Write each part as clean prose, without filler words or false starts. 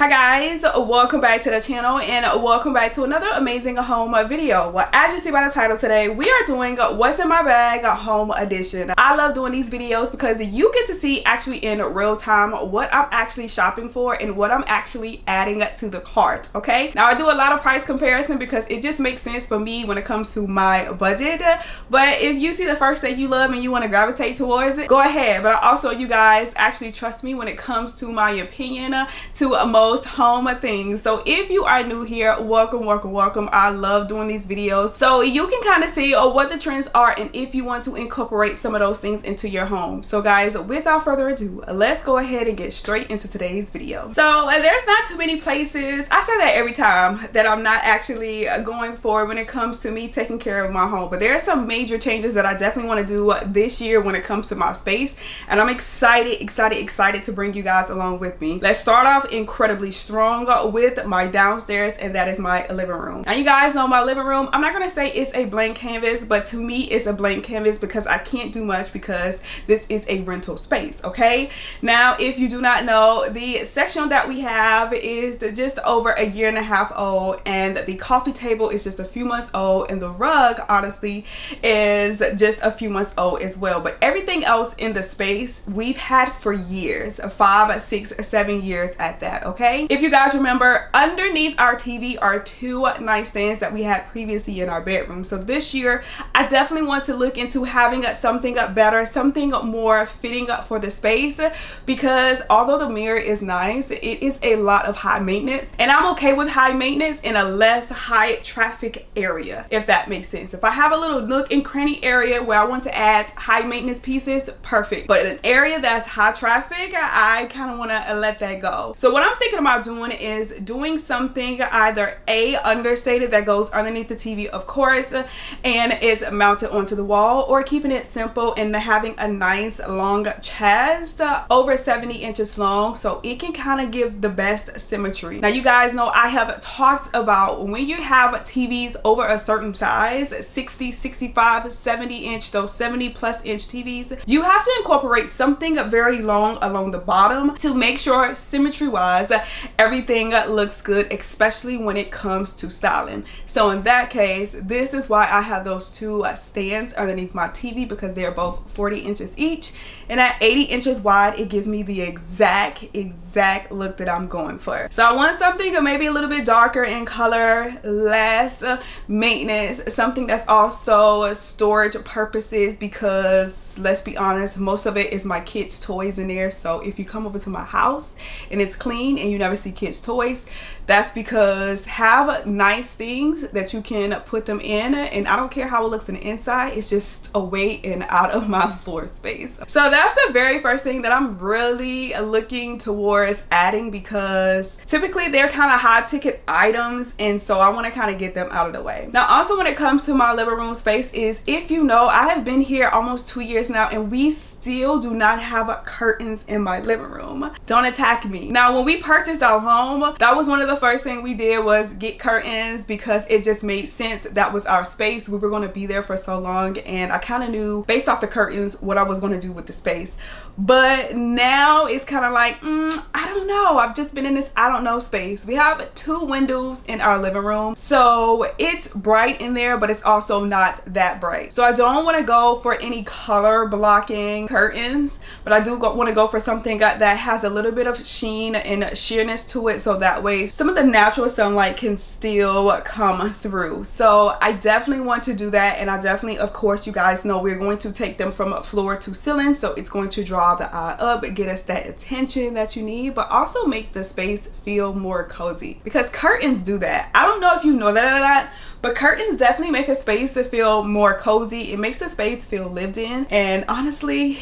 Hi guys, welcome back to the channel and welcome back to another amazing home video. Well, as you see by the title today, we are doing what's in my bag home edition. I love doing these videos because you get to see actually in real time what I'm actually shopping for and what I'm actually adding to the cart. Okay, now I do a lot of price comparison because it just makes sense for me when it comes to my budget. But if you see the first thing you love and you want to gravitate towards it, go ahead. But also, you guys actually trust me when it comes to my opinion to most home things. So if you are new here, welcome. I love doing these videos so you can kind of see what the trends are and if you want to incorporate some of those things into your home. So guys, without further ado, let's go ahead and get straight into today's video. So there's not too many places, I say that every time, that I'm not actually going for when it comes to me taking care of my home, but there are some major changes that I definitely want to do this year when it comes to my space, and I'm excited to bring you guys along with me. Let's start off incredibly strong with my downstairs, and that is my living room. Now you guys know my living room, I'm not gonna say it's a blank canvas, but to me it's a blank canvas because I can't do much because this is a rental space. Okay, now if you do not know, the section that we have is just over a year and a half old, and the coffee table is just a few months old, and the rug honestly is just a few months old as well. But everything else in the space we've had for years, 5, 6, 7 years at that. Okay, if you guys remember, underneath our TV are 2 nightstands that we had previously in our bedroom. So this year I definitely want to look into having something better, something more fitting for the space, because although the mirror is nice, it is a lot of high maintenance, and I'm okay with high maintenance in a less high traffic area, if that makes sense. If I have a little nook and cranny area where I want to add high maintenance pieces, perfect, but in an area that's high traffic, I kind of want to let that go. So what I'm thinking about doing is doing something either understated that goes underneath the TV, of course, and it's mounted onto the wall, or keeping it simple and having a nice long chest over 70 inches long so it can kind of give the best symmetry. Now you guys know I have talked about when you have TVs over a certain size, 60, 65, 70 inch, those 70 plus inch TVs, you have to incorporate something very long along the bottom to make sure symmetry wise everything looks good, especially when it comes to styling. So in that case, this is why I have those 2 stands underneath my TV, because they're both 40 inches each, and at 80 inches wide it gives me the exact look that I'm going for. So I want something maybe a little bit darker in color, less maintenance, something that's also storage purposes, because let's be honest, most of it is my kids' toys in there. So if you come over to my house and it's clean and you never see kids' toys, that's because have nice things that you can put them in, and I don't care how it looks on the inside, it's just away and out of my floor space. So that's the very first thing that I'm really looking towards adding, because typically they're kind of high ticket items, and so I want to kind of get them out of the way. Now also when it comes to my living room space, is if you know, I have been here almost 2 years now and we still do not have curtains in my living room. Don't attack me. Now when we purchased our home, that was one of the first thing we did was get curtains, because it just made sense. That was our space. We were going to be there for so long, and I kind of knew based off the curtains what I was going to do with the space. But now it's kind of like, I don't know. I've just been in this I don't know space. We have 2 windows in our living room, so it's bright in there, but it's also not that bright. So I don't want to go for any color blocking curtains, but I do want to go for something that has a little bit of sheen and sheerness to it, so that way some of the natural sunlight can still come through. So I definitely want to do that, and I definitely, of course, you guys know we're going to take them from floor to ceiling, so it's going to draw the eye up, get us that attention that you need, but also make the space feel more cozy, because curtains do that. I don't know if you know that or not, but curtains definitely make a space to feel more cozy. It makes the space feel lived in, and honestly,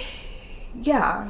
yeah,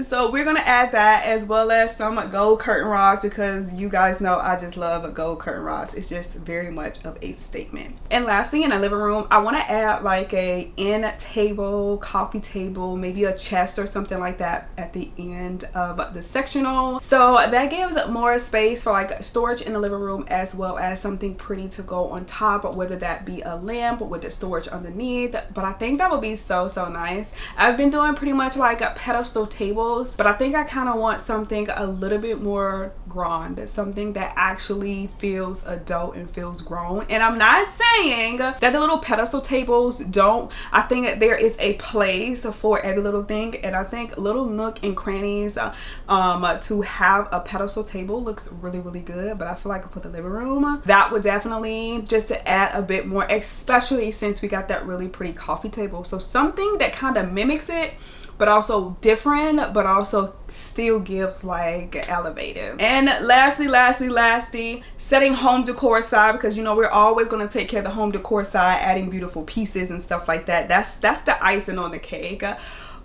so we're gonna add that, as well as some gold curtain rods, because you guys know I just love gold curtain rods. It's just very much of a statement. And lastly, in the living room, I want to add like a end table, coffee table, maybe a chest or something like that at the end of the sectional, so that gives more space for like storage in the living room, as well as something pretty to go on top, whether that be a lamp with the storage underneath. But I think that would be so nice. I've been doing pretty much like a pedestal pedestal tables, but I think I kind of want something a little bit more grand, something that actually feels adult and feels grown. And I'm not saying that the little pedestal tables don't. I think that there is a place for every little thing, and I think little nook and crannies to have a pedestal table looks really good. But I feel like for the living room, that would definitely just to add a bit more, especially since we got that really pretty coffee table. So something that kind of mimics it, but also different, but also still gives like elevated. And lastly, setting home decor aside, because you know we're always going to take care of the home decor side, adding beautiful pieces and stuff like that. That's the icing on the cake.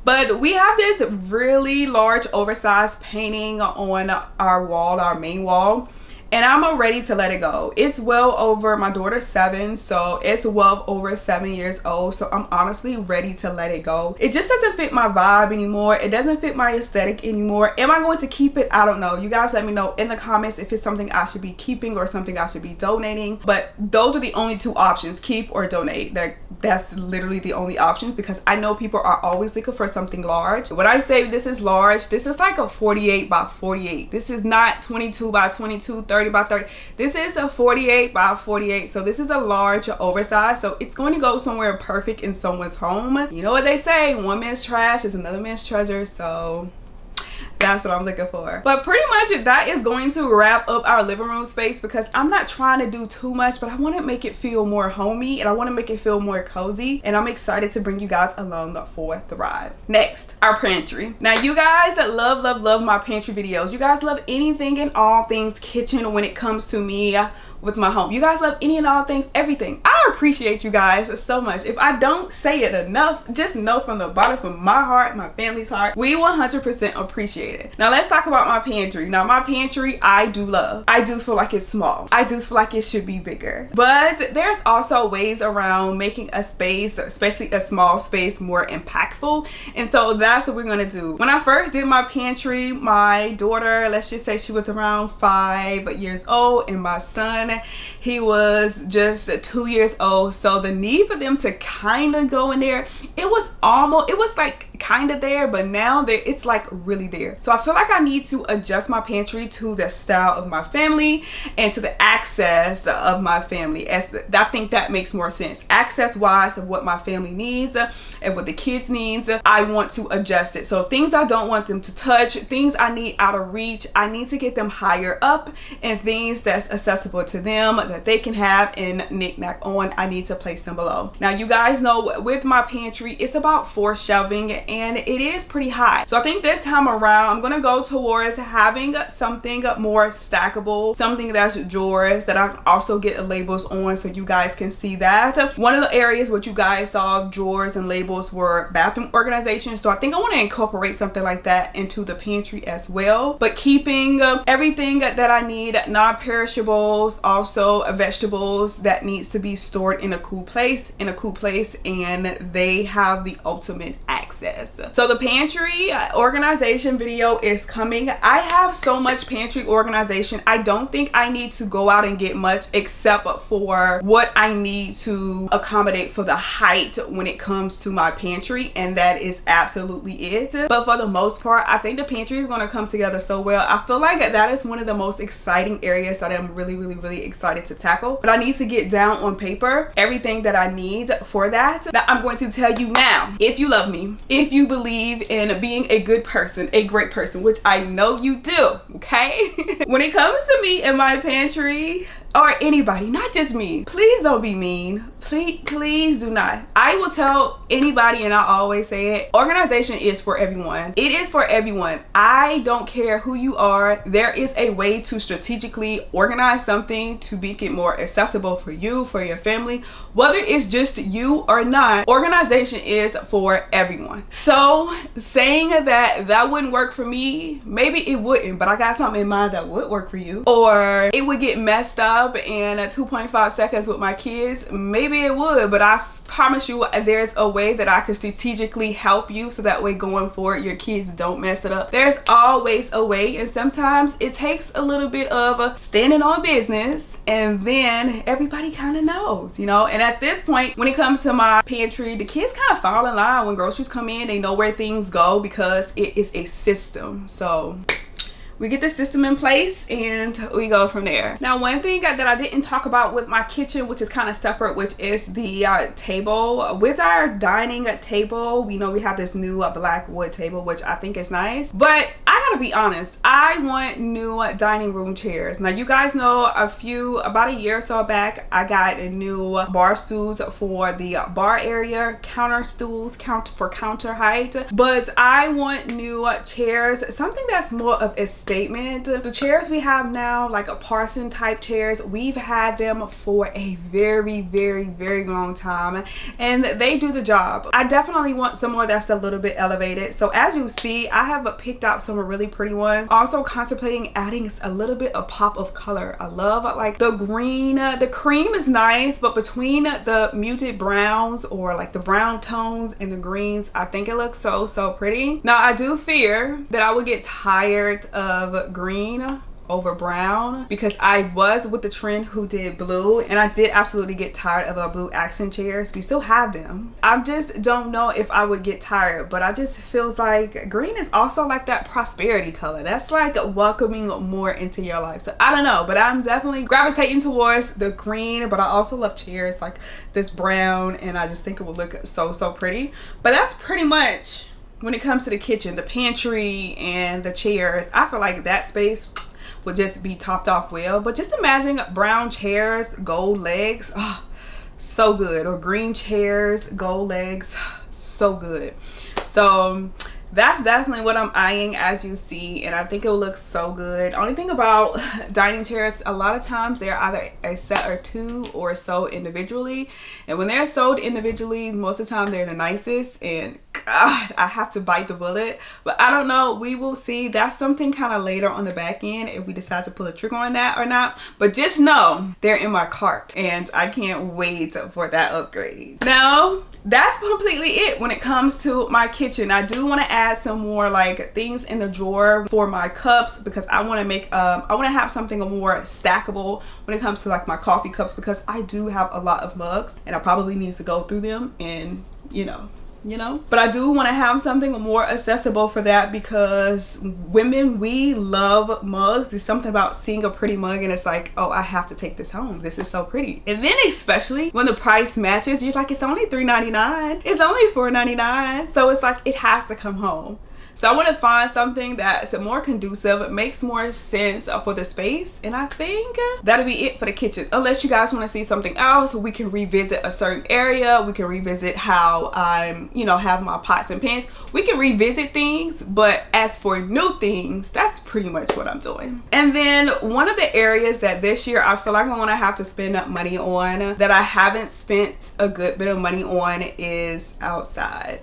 But we have this really large oversized painting on our wall, our main wall, and I'm ready to let it go. It's well over, my daughter's 7, so it's well over 7 years old. So I'm honestly ready to let it go. It just doesn't fit my vibe anymore. It doesn't fit my aesthetic anymore. Am I going to keep it? I don't know. You guys let me know in the comments if it's something I should be keeping or something I should be donating. But those are the only two options, keep or donate. That's literally the only options, because I know people are always looking for something large. When I say this is large, this is like a 48 by 48. This is not 22 by 22, 30 by 30. This is a 48 by 48. So this is a large oversized. So it's going to go somewhere perfect in someone's home. You know what they say, one man's trash is another man's treasure. So that's what I'm looking for. But pretty much that is going to wrap up our living room space, because I'm not trying to do too much, but I want to make it feel more homey and I want to make it feel more cozy, and I'm excited to bring you guys along for the ride. Next, our pantry. Now you guys that love my pantry videos, you guys love anything and all things kitchen when it comes to me with my home. You guys love any and all things, everything. I appreciate you guys so much. If I don't say it enough, just know from the bottom of my heart, my family's heart, we 100% appreciate it. Now let's talk about my pantry. Now my pantry, I do love. I do feel like it's small. I do feel like it should be bigger. But there's also ways around making a space, especially a small space, more impactful. And so that's what we're gonna do. When I first did my pantry, my daughter, let's just say she was around 5 years old, and my son, he was just 2 years old. So the need for them to kind of go in there, it was like kind of there, but now it's like really there. So I feel like I need to adjust my pantry to the style of my family and to the access of my family. I think that makes more sense. Access wise of what my family needs and what the kids needs, I want to adjust it. So things I don't want them to touch, things I need out of reach, I need to get them higher up, and things that's accessible to them that they can have and knick-knack on, I need to place them below. Now you guys know with my pantry, it's about 4 shelving and it is pretty high. So I think this time around I'm gonna go towards having something more stackable, something that's drawers that I also get labels on so you guys can see that. One of the areas what you guys saw drawers and labels were bathroom organization. So I think I want to incorporate something like that into the pantry as well, but keeping everything that I need, non-perishables, also vegetables that needs to be stored in a cool place, and they have the ultimate access. So the pantry organization video is coming. I have so much pantry organization. I don't think I need to go out and get much except for what I need to accommodate for the height when it comes to my pantry, and that is absolutely it. But for the most part, I think the pantry is going to come together so well. I feel like that is one of the most exciting areas that I'm really excited to tackle, but I need to get down on paper everything that I need for that. Now I'm going to tell you now, if you love me, if you believe in being a good person, a great person, which I know you do, okay? When it comes to me in my pantry, or anybody, not just me, please don't be mean. Please do not. I will tell anybody, and I always say it, organization is for everyone. It is for everyone. I don't care who you are. There is a way to strategically organize something to make it more accessible for you, for your family, whether it's just you or not. Organization is for everyone. So saying that wouldn't work for me, maybe it wouldn't, but I got something in mind that would work for you, or it would get messed up in 2.5 seconds with my kids, maybe maybe it would, but I promise you there's a way that I could strategically help you so that way going forward your kids don't mess it up. There's always a way, and sometimes it takes a little bit of standing on business, and then everybody kind of knows, you know. And at this point, when it comes to my pantry, the kids kind of fall in line. When groceries come in, they know where things go because it is a system. So we get the system in place and we go from there. Now, one thing that I didn't talk about with my kitchen, which is kind of separate, which is the table. With our dining table, we know we have this new black wood table, which I think is nice. But I gotta be honest, I want new dining room chairs. Now, you guys know about a year or so back, I got a new bar stools for the bar area, counter stools, for counter height. But I want new chairs, something that's more of a statement. The chairs we have now, like a Parson type chairs, we've had them for a very, very, very long time, and they do the job. I definitely want some more that's a little bit elevated. So as you see, I have picked out some really pretty ones. Also contemplating adding a little bit of pop of color. I love like the green. The cream is nice, but between the muted browns or like the brown tones and the greens, I think it looks so pretty. Now, I do fear that I would get tired of green over brown, because I was with the trend who did blue, and I did absolutely get tired of our blue accent chairs. We still have them. I just don't know if I would get tired, but I just feels like green is also like that prosperity color. That's like welcoming more into your life. So I don't know, but I'm definitely gravitating towards the green, but I also love chairs like this brown, and I just think it would look so pretty. But that's pretty much when it comes to the kitchen, the pantry, and the chairs. I feel like that space would just be topped off well. But just imagine brown chairs, gold legs, oh, so good. Or green chairs, gold legs, so good. So that's definitely what I'm eyeing, as you see, and I think it will look so good. Only thing about dining chairs, a lot of times they're either a set or two or sold individually, and when they're sold individually, most of the time they're the nicest, and God, I have to bite the bullet. But I don't know, we will see. That's something kind of later on the back end if we decide to pull a trigger on that or not. But just know they're in my cart, and I can't wait for that upgrade. Now, that's completely it when it comes to my kitchen. I do want to add some more like things in the drawer for my cups, because I want to make I want to have something more stackable when it comes to like my coffee cups, because I do have a lot of mugs and I probably need to go through them, and you know, but I do want to have something more accessible for that, because women, we love mugs. There's something about seeing a pretty mug and it's like, oh, I have to take this home, this is so pretty. And then especially when the price matches, you're like, it's only $3.99, it's only $4.99, so it's like it has to come home. So I want to find something that's more conducive, makes more sense for the space, and I think that'll be it for the kitchen. Unless you guys want to see something else, we can revisit a certain area, we can revisit how I'm, have my pots and pans. We can revisit things, but as for new things, that's pretty much what I'm doing. And then one of the areas that this year I feel like I'm gonna have to spend money on, that I haven't spent a good bit of money on, is outside.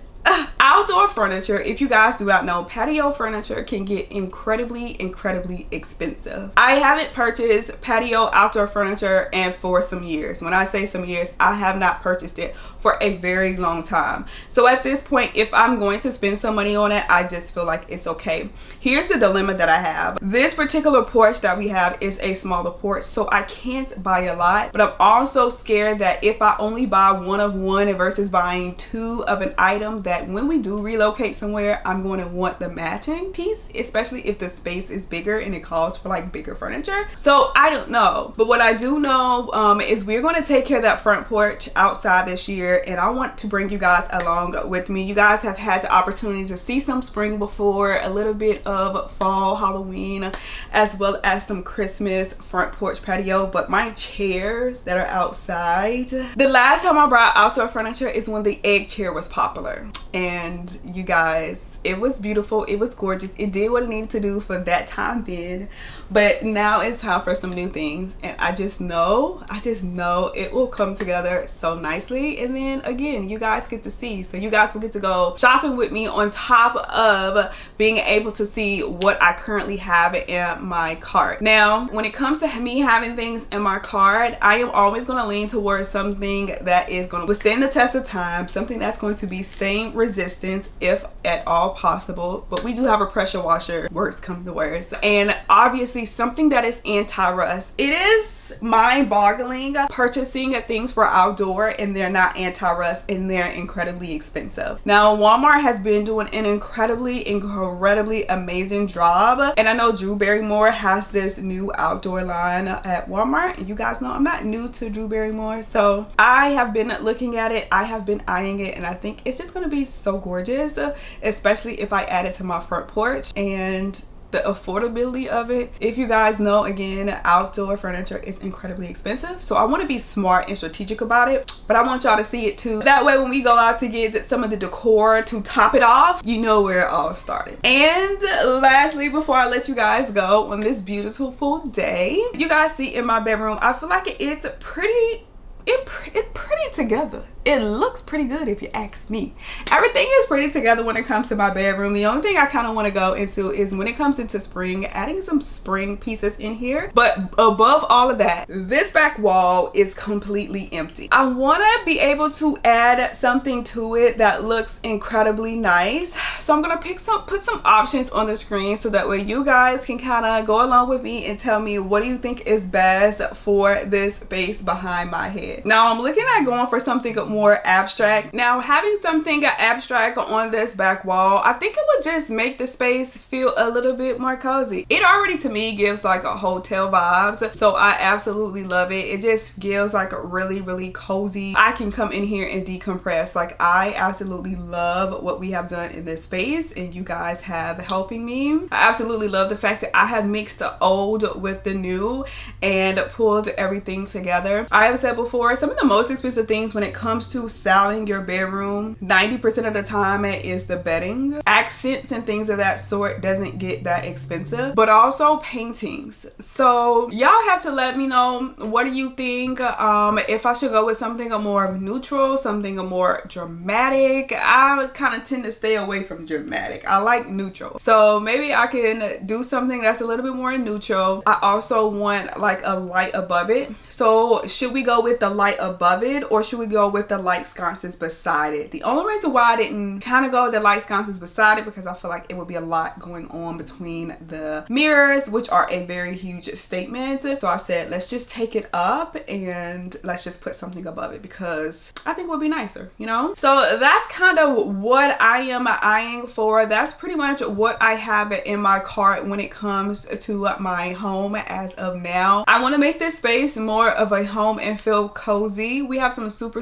Outdoor furniture. If you guys do not know, patio furniture can get incredibly expensive. I haven't purchased patio outdoor furniture and for some years. When I say some years, I have not purchased it for a very long time. So at this point, if I'm going to spend some money on it, I just feel like it's okay. Here's the dilemma that I have. This particular porch that we have is a smaller porch, so I can't buy a lot, but I'm also scared that if I only buy one of one versus buying two of an item, that when we do relocate somewhere, I'm going to want the matching piece, especially if the space is bigger and it calls for like bigger furniture. So I don't know, but what I do know is we're going to take care of that front porch outside this year, and I want to bring you guys along with me. You guys have had the opportunity to see some spring before, a little bit of fall, Halloween, as well as some Christmas front porch patio, but my chairs that are outside, the last time I brought outdoor furniture is when the egg chair was popular. And you guys, It was beautiful. It was gorgeous. It did what it needed to do for that time then. But now it's time for some new things, and I just know it will come together so nicely. And then again, you guys get to see, so you guys will get to go shopping with me on top of being able to see what I currently have in my cart. Now, when it comes to me having things in my cart, I am always going to lean towards something that is going to withstand the test of time, something that's going to be stain resistant if at all possible. But we do have a pressure washer, worst come to worst, and obviously something that is anti-rust. It is mind-boggling purchasing things for outdoor and they're not anti-rust and they're incredibly expensive. Now, Walmart has been doing an incredibly amazing job, and I know Drew Barrymore has this new outdoor line at Walmart, and you guys know I'm not new to Drew Barrymore, so I have been looking at it, I have been eyeing it, and I think it's just going to be so gorgeous, especially if I add it to my front porch. And the affordability of it, if you guys know, again, outdoor furniture is incredibly expensive, so I want to be smart and strategic about it, but I want y'all to see it too. That way when we go out to get some of the decor to top it off, you know where it all started. And lastly, before I let you guys go on this beautiful day, you guys see in my bedroom, I feel like it's pretty together. It looks pretty good if you ask me. Everything is pretty together when it comes to my bedroom. The only thing I kind of want to go into is when it comes into spring, adding some spring pieces in here. But above all of that, this back wall is completely empty. I want to be able to add something to it that looks incredibly nice. So I'm going to put some options on the screen so that way you guys can kind of go along with me and tell me what do you think is best for this space behind my head. Now I'm looking at going for something more abstract. Now, having something abstract on this back wall, I think it would just make the space feel a little bit more cozy. It already to me gives like a hotel vibes, so I absolutely love it. It just gives like a really cozy, I can come in here and decompress. Like, I absolutely love what we have done in this space, and you guys have helping me. I absolutely love the fact that I have mixed the old with the new and pulled everything together. I have said before, some of the most expensive things when it comes to styling your bedroom, 90% of the time it is the bedding. Accents and things of that sort doesn't get that expensive, but also paintings. So y'all have to let me know, what do you think? If I should go with something more neutral, something more dramatic. I would kind of tend to stay away from dramatic. I like neutral, so maybe I can do something that's a little bit more neutral. I also want like a light above it. So should we go with the light above it, or should we go with the light sconces beside it? The only reason why I didn't kind of go with the light sconces beside it, because I feel like it would be a lot going on between the mirrors, which are a very huge statement. So I said, let's just take it up and let's just put something above it, because I think it would be nicer, you know? So that's kind of what I am eyeing for. That's pretty much what I have in my cart when it comes to my home as of now. I want to make this space more of a home and feel cozy. We have some super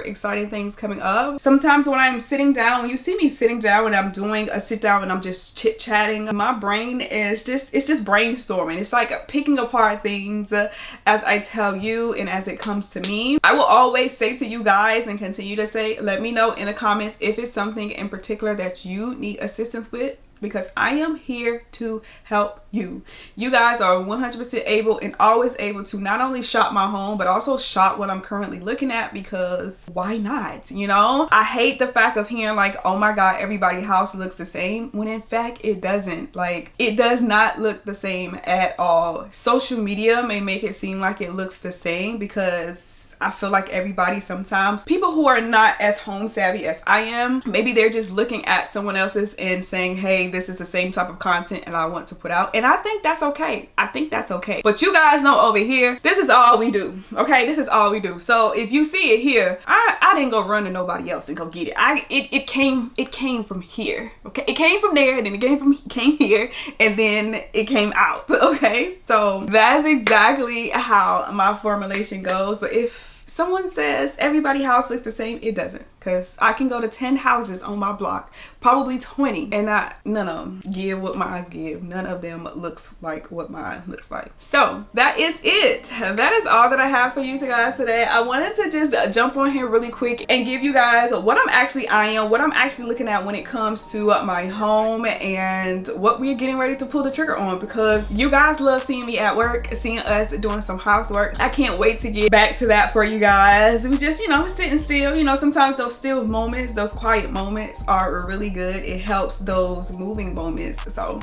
exciting things coming up. Sometimes when I'm sitting down, when you see me sitting down and I'm doing a sit down and I'm just chit chatting, my brain is just brainstorming. It's like picking apart things as I tell you and as it comes to me. I will always say to you guys and continue to say, let me know in the comments if it's something in particular that you need assistance with, because I am here to help you. You guys are 100% able and always able to not only shop my home, but also shop what I'm currently looking at, because why not? You know, I hate the fact of hearing like, oh my God, everybody's house looks the same, when in fact it doesn't. Like, it does not look the same at all. Social media may make it seem like it looks the same, because I feel like everybody, sometimes people who are not as home savvy as I am, maybe they're just looking at someone else's and saying, hey, this is the same type of content and I want to put out. And I think that's okay. I think that's okay. But you guys know over here, this is all we do. Okay, this is all we do. So if you see it here, I didn't go run to nobody else and go get it. It came from here. Okay, it came from there, and then it came here, and then it came out. Okay, so that's exactly how my formulation goes. But if someone says everybody's house looks the same, it doesn't. because I can go to 10 houses on my block, probably 20, and none of them give what mine give. None of them looks like what mine looks like. So that is it. That is all that I have for you guys today. I wanted to just jump on here really quick and give you guys what I'm actually eyeing, what I'm actually looking at when it comes to my home and what we're getting ready to pull the trigger on, because you guys love seeing me at work, seeing us doing some housework. I can't wait to get back to that for you guys. We just, you know, sitting still. You know, sometimes those still moments, those quiet moments are really good. It helps those moving moments. So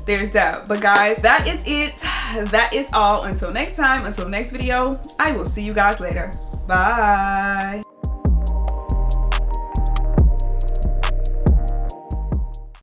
there's that. But guys, that is it. That is all. Until next time, until next video, I will see you guys later. Bye.